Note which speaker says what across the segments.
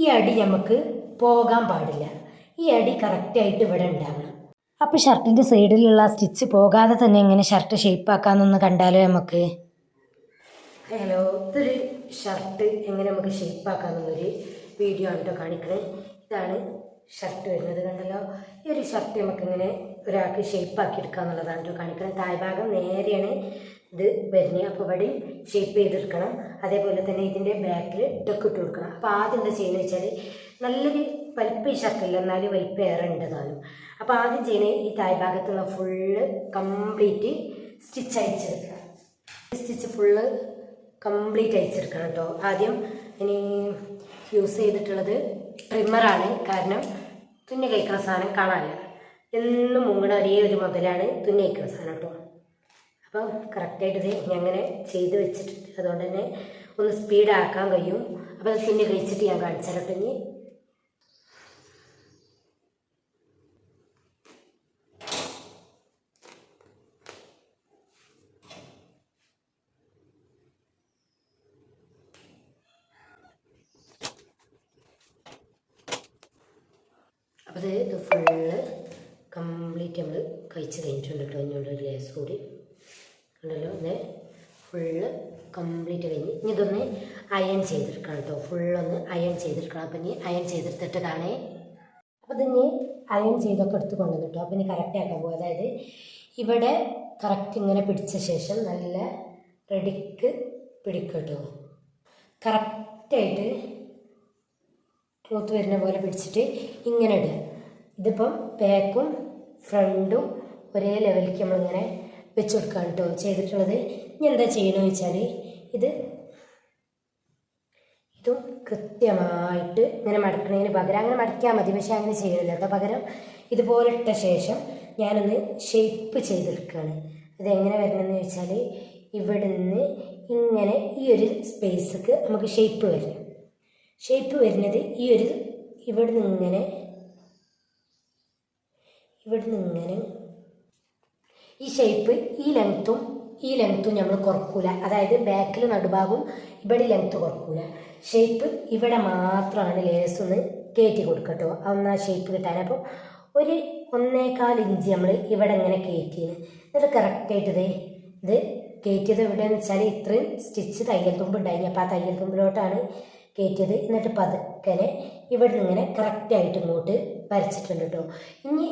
Speaker 1: ഈ അടി നമുക്ക് പോകാൻ പാടില്ല. ഈ അടി കറക്റ്റായിട്ട് ഇവിടെ ഉണ്ടാവണം. അപ്പോൾ ഷർട്ടിൻ്റെ സൈഡിലുള്ള സ്റ്റിച്ച് പോകാതെ തന്നെ എങ്ങനെ ഷർട്ട് ഷേപ്പാക്കാമെന്നൊന്ന് കണ്ടാലോ നമുക്ക്. ഹലോ, ഇതൊരു ഷർട്ട് എങ്ങനെ നമുക്ക് ഷേപ്പാക്കാമെന്നുള്ളൊരു വീഡിയോ ആണ് കേട്ടോ കാണിക്കണേ. ഇതാണ് ഷർട്ട് വരുന്നത്, കണ്ടല്ലോ. ഈ ഒരു ഷർട്ട് നമുക്കിങ്ങനെ ഒരാൾക്ക് ഷേപ്പാക്കി എടുക്കുക എന്നുള്ളതാണ് കേട്ടോ കാണിക്കുന്നത്. താഴ്ഭാഗം നേരെയാണ് ഇത് വരുന്നത്, അപ്പോൾ ഇവിടെ ഷേപ്പ് ചെയ്തെടുക്കണം. അതേപോലെ തന്നെ ഇതിൻ്റെ ബാക്കിൽ ഡക്ക് ഇട്ട് കൊടുക്കണം. അപ്പോൾ ആദ്യം എന്താ ചെയ്യുന്നത് വെച്ചാൽ, നല്ലൊരു വലിപ്പം ഈ ഷർട്ടില്ല, എന്നാലും വലിപ്പം ഏറെ ഉണ്ടതാനും. അപ്പോൾ ആദ്യം ചെയ്യുന്നത് ഈ താഴ്ഭാഗത്തുള്ള ഫുള്ള് കംപ്ലീറ്റ് സ്റ്റിച്ച് അയച്ചെടുക്കുക. സ്റ്റിച്ച് ഫുള്ള് കംപ്ലീറ്റ് അയച്ചെടുക്കണം കേട്ടോ. ആദ്യം ഇനി യൂസ് ചെയ്തിട്ടുള്ളത് ട്രിമ്മറാണ്, കാരണം തുന്നി കഴിക്കുന്ന സാധനം കാണാനില്ല. എന്നും മുങ്ങണ ഒരേ ഒരു മുതലാണ് തുന്നി കഴിക്കുന്ന സാധനം കേട്ടോ. അപ്പം കറക്റ്റായിട്ട് ഇത് ഞാൻ അങ്ങനെ ചെയ്ത് വെച്ചിട്ടുണ്ട്, അതുകൊണ്ട് തന്നെ ഒന്ന് സ്പീഡാക്കാൻ കഴിയും. അപ്പോൾ അത് തുന്നി കഴിച്ചിട്ട് ഞാൻ കാണിച്ചാൽ കേട്ടോ. ഇനി അപ്പോൾ ഇത് ഫുള്ള് കംപ്ലീറ്റ് നമ്മൾ കഴിച്ച് കഴിഞ്ഞിട്ടുണ്ട് കേട്ടോ. ഇനിയുള്ളൊരു ലേസ് കൂടി ഉണ്ടല്ലോ. ഇത് ഫുള്ള് കംപ്ലീറ്റ് കഴിഞ്ഞ് ഇനി ഇതൊന്ന് അയൺ ചെയ്തെടുക്കണം കേട്ടോ. ഫുള്ളൊന്ന് അയൺ ചെയ്തെടുക്കണം. അപ്പം ഇനി അയൺ ചെയ്തെടുത്തിട്ട് കാണേ. അപ്പോൾ ഇതിനി അയൺ ചെയ്തൊക്കെ എടുത്ത് കൊണ്ടുവന്നു കേട്ടോ. അപ്പം ഇനി കറക്റ്റ് ആക്കാൻ പോകും. അതായത് ഇവിടെ കറക്റ്റ് ഇങ്ങനെ പിടിച്ച ശേഷം നല്ല റെഡിക്ക് പിടിക്കും കേട്ടോ. കറക്റ്റായിട്ട് ക്ലോത്ത് വരുന്ന പോലെ പിടിച്ചിട്ട് ഇങ്ങനെ ഇടുക. ഇതിപ്പം ബാക്കും ഫ്രണ്ടും ഒരേ ലെവലിലേക്ക് നമ്മളിങ്ങനെ വെച്ച് കൊടുക്കുകയാണ് കേട്ടോ ചെയ്തിട്ടുള്ളത്. ഇനി എന്താ ചെയ്യണമെന്ന് വെച്ചാൽ, ഇതും കൃത്യമായിട്ട് ഇങ്ങനെ മടക്കുന്നതിന് പകരം അങ്ങനെ മടക്കിയാൽ മതി, പക്ഷേ അങ്ങനെ ചെയ്യണില്ല കേട്ടോ. പകരം ഇതുപോലെ ഇട്ട ശേഷം ഞാനൊന്ന് ഷേപ്പ് ചെയ്തെടുക്കുകയാണ്. അതെങ്ങനെ വരണമെന്ന് വെച്ചാൽ, ഇവിടെ നിന്ന് ഇങ്ങനെ ഈ ഒരു സ്പേസിക്ക് നമുക്ക് ഷേപ്പ് വരണം. ഷേപ്പ് വരുന്നത് ഈ ഒരു ഇവിടുന്ന് ഇങ്ങനെ ഈ ഷേപ്പ് ഈ ലെങ്ത്തും നമ്മൾ കുറക്കൂല. അതായത് ബാക്കിൽ നടുഭാഗവും ഇവിടെ ലെങ്ത്ത് കുറക്കൂല. ഷേപ്പ് ഇവിടെ മാത്രമാണ് ലേസ് ഒന്ന് കയറ്റി കൊടുക്കട്ടോ, അതൊന്ന് ആ ഷേപ്പ് കിട്ടാൻ. അപ്പോൾ ഒരു 1.25 ഇഞ്ച് നമ്മൾ ഇവിടെ ഇങ്ങനെ കയറ്റിയത്. എന്നിട്ട് കറക്റ്റായിട്ട് ഇത് കയറ്റിയത് എവിടെയെന്ന് വെച്ചാൽ, ഇത്രയും സ്റ്റിച്ച് തയ്യൽ തുമ്പ് ഉണ്ടായിരുന്നു. അപ്പോൾ ആ തയ്യൽ തുമ്പിലോട്ടാണ് കയറ്റിയത്. എന്നിട്ട് പതുക്കനെ ഇവിടെ നിന്ന് ഇങ്ങനെ കറക്റ്റായിട്ട് ഇങ്ങോട്ട് വരച്ചിട്ടുണ്ട് കേട്ടോ. ഇനി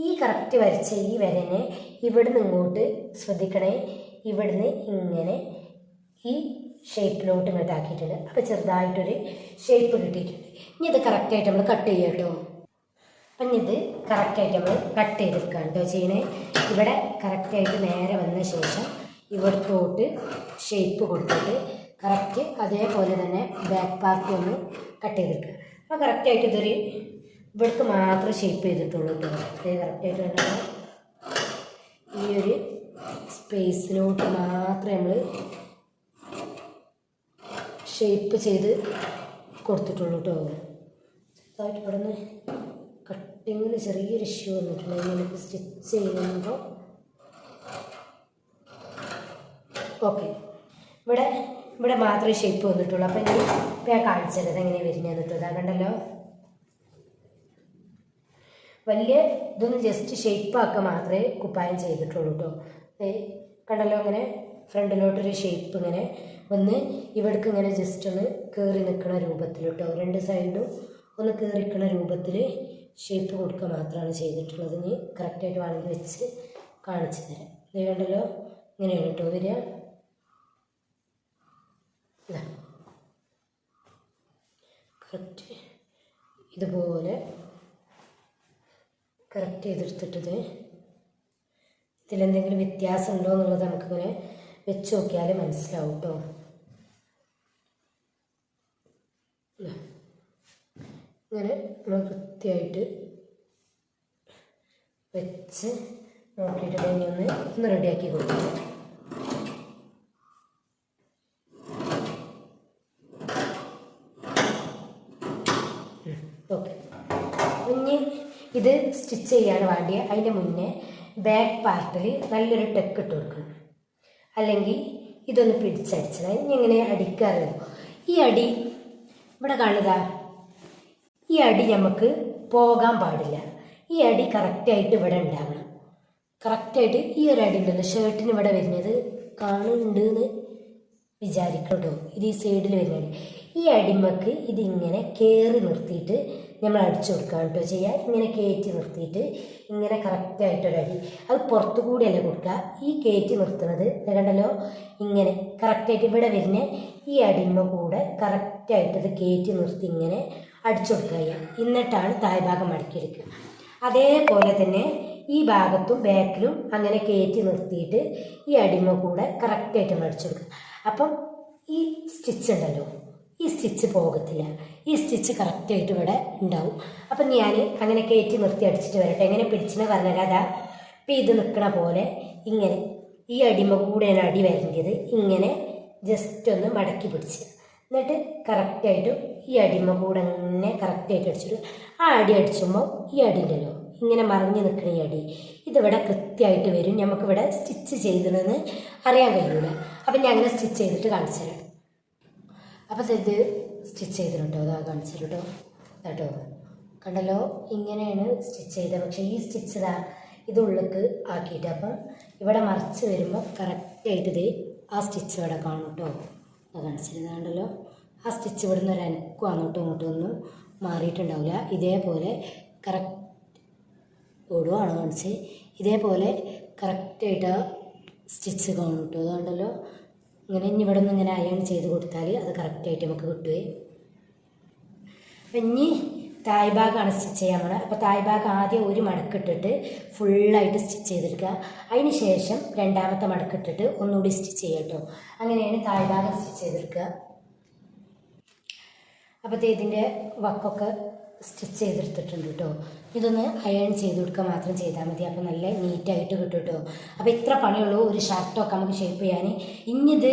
Speaker 1: ഈ കറക്റ്റ് വരച്ച ഈ വരനെ ഇവിടുന്ന് ഇങ്ങോട്ട് ശ്രദ്ധിക്കണേ, ഇവിടുന്ന് ഇങ്ങനെ ഈ ഷേപ്പിലോട്ട് ഇങ്ങോട്ട് ആക്കിയിട്ടുണ്ട്. അപ്പോൾ ചെറുതായിട്ടൊരു ഷേപ്പ് കിട്ടിയിട്ടുണ്ട്. ഇനി ഇത് കറക്റ്റായിട്ട് നമ്മൾ കട്ട് ചെയ്യാം കേട്ടോ. അപ്പം ഇത് കറക്റ്റായിട്ട് നമ്മൾ കട്ട് ചെയ്തെടുക്കാം കേട്ടോ ചെയ്യണേ. ഇവിടെ കറക്റ്റായിട്ട് നേരെ വന്ന ശേഷം ഇവിടത്തോട്ട് ഷേപ്പ് കൊടുത്തിട്ട് കറക്റ്റ് അതേപോലെ തന്നെ ബാക്ക് പാർട്ടി ഒന്ന് കട്ട് ചെയ്തെടുക്കുക. അപ്പോൾ കറക്റ്റായിട്ട് ഇതൊരു ഇവിടേക്ക് മാത്രം ഷേപ്പ് ചെയ്തിട്ടുള്ളൂ കേട്ടോ. കറക്റ്റായിട്ട് തന്നെ ഈ ഒരു സ്പേസിലോട്ട് മാത്രമേ നമ്മൾ ഷേപ്പ് ചെയ്ത് കൊടുത്തിട്ടുള്ളൂ കേട്ടോ. ചെറുതായിട്ട് ഇവിടെ നിന്ന് കട്ടിങ്ങിന് ചെറിയൊരു ഇഷ്യൂ വന്നിട്ടുണ്ടെങ്കിൽ നമുക്ക് സ്റ്റിച്ച് ചെയ്യുമ്പോൾ ഓക്കെ. ഇവിടെ മാത്രമേ ഷേപ്പ് വന്നിട്ടുള്ളൂ. അപ്പം ഇനി ഞാൻ കാണിച്ചത് എങ്ങനെ വരുന്നതെന്ന് കേട്ടോ. ഇതാ കണ്ടല്ലോ, വലിയ ഇതൊന്ന് ജസ്റ്റ് ഷേപ്പാക്കുക മാത്രമേ കുപ്പായം ചെയ്തിട്ടുള്ളൂ കേട്ടോ. കണ്ടല്ലോ, ഇങ്ങനെ ഫ്രണ്ടിലോട്ടൊരു ഷേപ്പ് ഇങ്ങനെ ഒന്ന് ഇവിടേക്ക് ഇങ്ങനെ ജസ്റ്റ് ഒന്ന് കയറി നിൽക്കുന്ന രൂപത്തിൽ കേട്ടോ. രണ്ട് സൈഡും ഒന്ന് കയറി നിൽക്കുന്ന രൂപത്തിൽ ഷേപ്പ് കൊടുക്കുക മാത്രമാണ് ചെയ്തിട്ടുള്ളത്. ഇനി കറക്റ്റായിട്ട് വേണമെങ്കിൽ വെച്ച് കാണിച്ചു തരാം. ഇത് കണ്ടല്ലോ, ഇങ്ങനെയാണ് കേട്ടോ വരിക. കറക്റ്റ് ഇതുപോലെ കറക്റ്റ് ചെയ്തെടുത്തിട്ടത് ഇതിലെന്തെങ്കിലും വ്യത്യാസം ഉണ്ടോ എന്നുള്ളത് നമുക്കിങ്ങനെ വെച്ച് നോക്കിയാൽ മനസ്സിലാവും കേട്ടോ. ഇങ്ങനെ നമ്മൾ കൃത്യമായിട്ട് വെച്ച് നോക്കിയിട്ട് തന്നെ ഒന്ന് റെഡിയാക്കി കൊടുക്കാം. ഓക്കെ, ഇനി ഇത് സ്റ്റിച്ച് ചെയ്യാണ് വേണ്ടിയ അതിൻ്റെ മുന്നേ ബാക്ക് പാർട്ടിൽ നല്ലൊരു ടെക്ക് ഇട്ട് കൊടുക്കണം. അല്ലെങ്കിൽ ഇതൊന്ന് പിടിച്ചടിച്ചത്. ഇനി എങ്ങനെ അടിക്കാറില്ല. ഈ അടി ഇവിടെ കാണുക, ഈ അടി നമുക്ക് പോകാൻ പാടില്ല. ഈ അടി കറക്റ്റായിട്ട് ഇവിടെ ഉണ്ടാവണം. കറക്റ്റായിട്ട് ഈ ഒരു അടി ഉണ്ടല്ലോ ഷർട്ടിന് ഇവിടെ വരുന്നത് കാണുന്നുണ്ട് എന്ന് വിചാരിക്കണം കേട്ടോ. ഇത് ഈ സൈഡിൽ വരുന്നത്. ഈ അടിമക്ക് ഇതിങ്ങനെ കയറി നിർത്തിയിട്ട് നമ്മൾ അടിച്ചു കൊടുക്കുക കേട്ടോ ചെയ്യുക. ഇങ്ങനെ കയറ്റി നിർത്തിയിട്ട് ഇങ്ങനെ കറക്റ്റായിട്ടൊരടി, അത് പുറത്തു കൂടിയല്ല കൊടുക്കുക. ഈ കയറ്റി നിർത്തുന്നത് കണ്ടല്ലോ, ഇങ്ങനെ കറക്റ്റായിട്ട് ഇവിടെ വരുന്ന ഈ അടിമ കൂടെ കറക്റ്റായിട്ടത് കയറ്റി നിർത്തി ഇങ്ങനെ അടിച്ചു കൊടുക്കുക. എന്നിട്ടാണ് താഴ്ഭാഗം മടക്കിയെടുക്കുക. അതേപോലെ തന്നെ ഈ ഭാഗത്തും ബാക്കിലും അങ്ങനെ കയറ്റി നിർത്തിയിട്ട് ഈ അടിമ കൂടെ കറക്റ്റായിട്ട് അടിച്ചു കൊടുക്കുക. അപ്പം ഈ സ്റ്റിച്ച് ഉണ്ടല്ലോ, ഈ സ്റ്റിച്ച് പോകത്തില്ല. ഈ സ്റ്റിച്ച് കറക്റ്റായിട്ട് ഇവിടെ ഉണ്ടാവും. അപ്പം ഞാൻ അങ്ങനെ കയറ്റി നിർത്തി അടിച്ചിട്ട് വരട്ടെ. എങ്ങനെ പിടിച്ചെന്ന് പറഞ്ഞാൽ അതാ ഇപ്പം ഇത് നിൽക്കണ പോലെ ഇങ്ങനെ ഈ അടിമ കൂടെയാണ് അടി വരേണ്ടത്. ഇങ്ങനെ ജസ്റ്റ് ഒന്ന് മടക്കി പിടിച്ച് എന്നിട്ട് കറക്റ്റായിട്ട് ഈ അടിമ കൂടെ ഇങ്ങനെ കറക്റ്റായിട്ട് അടിച്ചിട്ട് ആ അടി അടിച്ചുമ്പോൾ ഈ അടി ഉണ്ടല്ലോ ഇങ്ങനെ മറിഞ്ഞ് നിൽക്കണ ഈ അടി ഇതിവിടെ കൃത്യമായിട്ട് വരും. നമുക്കിവിടെ സ്റ്റിച്ച് ചെയ്തതെന്ന് അറിയാൻ കഴിയില്ല. അപ്പം ഞാൻ അങ്ങനെ സ്റ്റിച്ച് ചെയ്തിട്ട് കാണിച്ചു തരാം. അപ്പോൾ ഇത് സ്റ്റിച്ച് ചെയ്തിട്ടുണ്ടോ, അതാ കാണിച്ചു കേട്ടോ. കേട്ടോ കണ്ടല്ലോ, ഇങ്ങനെയാണ് സ്റ്റിച്ച് ചെയ്തത്. പക്ഷേ ഈ സ്റ്റിച്ച് ഇതാ ഇത് ഉള്ളിലേക്ക് ആക്കിയിട്ട് അപ്പം ഇവിടെ മറിച്ച് വരുമ്പോൾ കറക്റ്റായിട്ട് ഇത് ആ സ്റ്റിച്ച് ഇവിടെ കാണും കേട്ടോ. അത് കാണിച്ചിരുന്നാണ്ടല്ലോ, ആ സ്റ്റിച്ച് ഇവിടെ നിന്ന് ഒരു അനക്കും അങ്ങോട്ടും ഇങ്ങോട്ടും ഒന്നും മാറിയിട്ടുണ്ടാവില്ല. ഇതേപോലെ കറക്റ്റ് ഓടുവാണ് കാണിച്ച് ഇതേപോലെ കറക്റ്റായിട്ട് ആ സ്റ്റിച്ച് കാണും കേട്ടോ. അതുകൊണ്ടല്ലോ ഇങ്ങനെ ഇനി ഇവിടെ നിന്ന് ഇങ്ങനെ അയൺ ചെയ്ത് കൊടുത്താൽ അത് കറക്റ്റായിട്ട് നമുക്ക് കിട്ടുകയെ. അപ്പം ഇനി തായ്ഭാഗമാണ് സ്റ്റിച്ച് ചെയ്യാൻ പോണത്. അപ്പോൾ തായ്ഭാഗം ആദ്യം ഒരു മടക്കിട്ടിട്ട് ഫുള്ളായിട്ട് സ്റ്റിച്ച് ചെയ്തെടുക്കുക. അതിന് ശേഷം രണ്ടാമത്തെ മടക്കിട്ടിട്ട് ഒന്നുകൂടി സ്റ്റിച്ച് ചെയ്യുക കേട്ടോ. അങ്ങനെയാണ് തായ്ഭാഗം സ്റ്റിച്ച് ചെയ്തെടുക്കുക. അപ്പോഴത്തെ ഇതിൻ്റെ വക്കൊക്കെ സ്റ്റിച്ച് ചെയ്തെടുത്തിട്ടുണ്ട് കേട്ടോ. ഇതൊന്ന് അയൺ ചെയ്ത് കൊടുക്കുക മാത്രം ചെയ്താൽ മതി. അപ്പോൾ നല്ല നീറ്റായിട്ട് കിട്ടും കേട്ടോ. അപ്പോൾ ഇത്ര പണിയുള്ളൂ ഒരു ഷർട്ടൊക്കെ നമുക്ക് ഷേപ്പ് ചെയ്യാൻ. ഇനിയിത്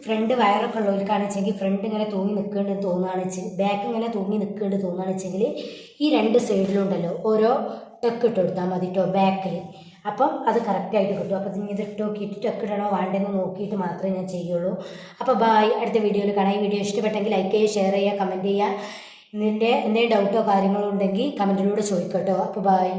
Speaker 1: ഫ്രണ്ട് വയറൊക്കെ ഉള്ളവർക്കാണെന്ന് വെച്ചെങ്കിൽ ഫ്രണ്ട് ഇങ്ങനെ തൂങ്ങി നിൽക്കേണ്ടത് തോന്നുകയാണെന്ന് വെച്ചാൽ ബാക്ക് ഇങ്ങനെ തൂങ്ങി നിൽക്കേണ്ടത് തോന്നുകയാണെന്ന് വെച്ചെങ്കിൽ ഈ രണ്ട് സൈഡിലും ഉണ്ടല്ലോ ഓരോ ടെക്ക് ഇട്ട് കൊടുത്താൽ മതി കേട്ടോ ബാക്കിൽ. അപ്പം അത് കറക്റ്റായിട്ട് കിട്ടും. അപ്പോൾ ഇത് ഇട്ട് നോക്കിയിട്ട് ടെക്ക് ഇടണോ വേണ്ടെന്ന് നോക്കിയിട്ട് മാത്രമേ ഞാൻ ചെയ്യുള്ളൂ. അപ്പോൾ ബായ്, അടുത്ത വീഡിയോയിൽ കാണാം. ഈ വീഡിയോ ഇഷ്ടപ്പെട്ടെങ്കിൽ ലൈക്ക് ചെയ്യുക, ഷെയർ ചെയ്യുക, കമൻറ്റ് ചെയ്യുക. എന്തെങ്കിലും ഡൗട്ടോ കാര്യങ്ങളോ ഉണ്ടെങ്കിൽ കമൻറ്റിലൂടെ ചോദിക്കട്ടോ. അപ്പോൾ ബായ്.